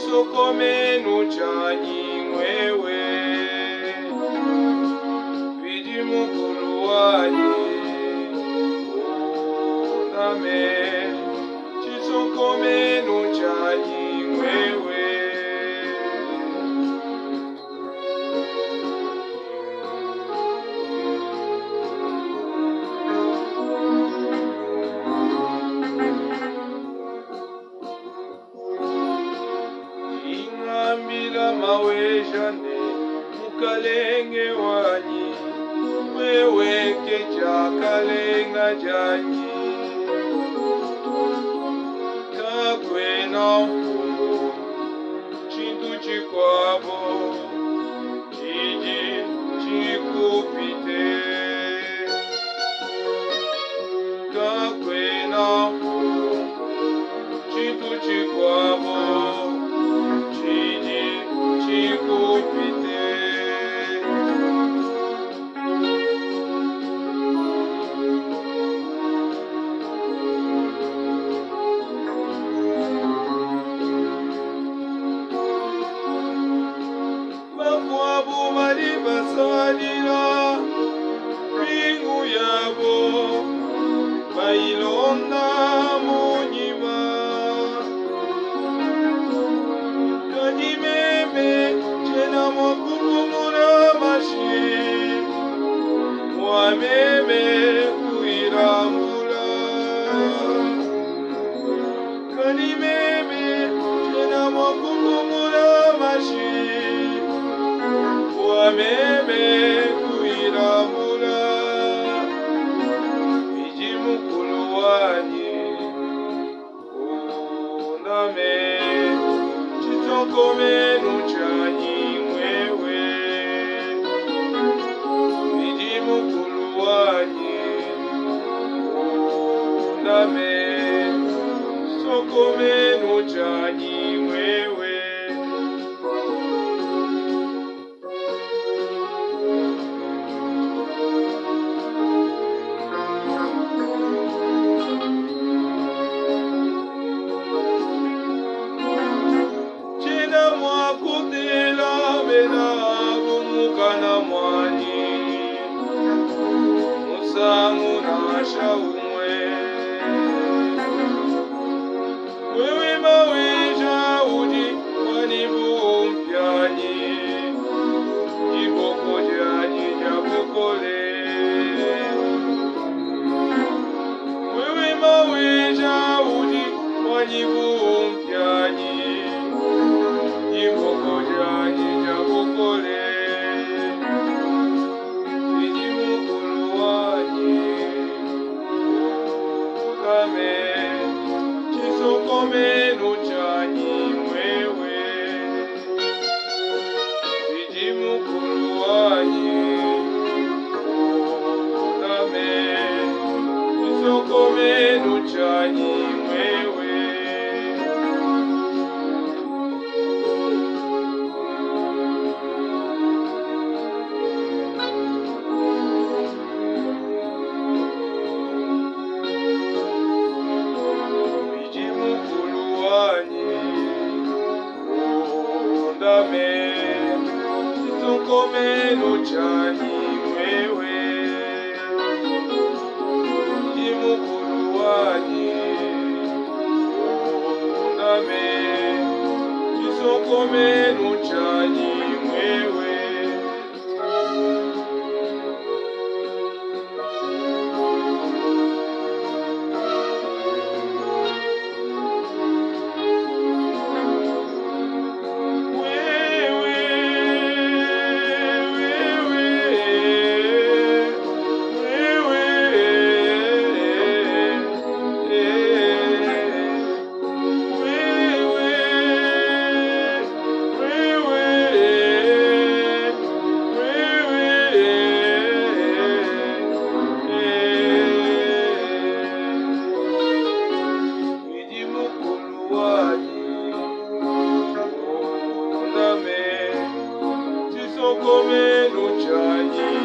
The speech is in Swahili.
chisokomeno chanyi mwewe vidi mukulu wanyi uname chisokomeno chanyi mwewe mawejane mukalenge wanyi weweke chakalenga janyi kakwena mfumo chintu chikwabo chiji chikupite kakwena mfumo chintu chikwabo chikupite bakwabu bali basalira bingu yabo bayilonda munyima kadimeme chena mwakukumura mashi mwameme kuirambula kadimeme chena mwakukumura mashi mwameme kuirambula iji mukulu wanyi uname chisokomeno chanyi mwewe vidi mukulu wanyi uname chisokomeno chanyi mwewe mwakutela bena bumukana mwanyi musangu nasha umwe wewe maweja uji wanibumpyanyi jiboko janyi jabukole wewe maweja uji wanibumpyanyi jiboko janyi jabukole vidi mukulu wanyi uname chisokomeno chanyi mwewe vidi mukulu wanyi uname chisokomeno chanyi mwewe uname chisokomeno chanyi mwewe iji mukulu wanyi uname chisokomeno chanyi mwewe chisokomeno chanyi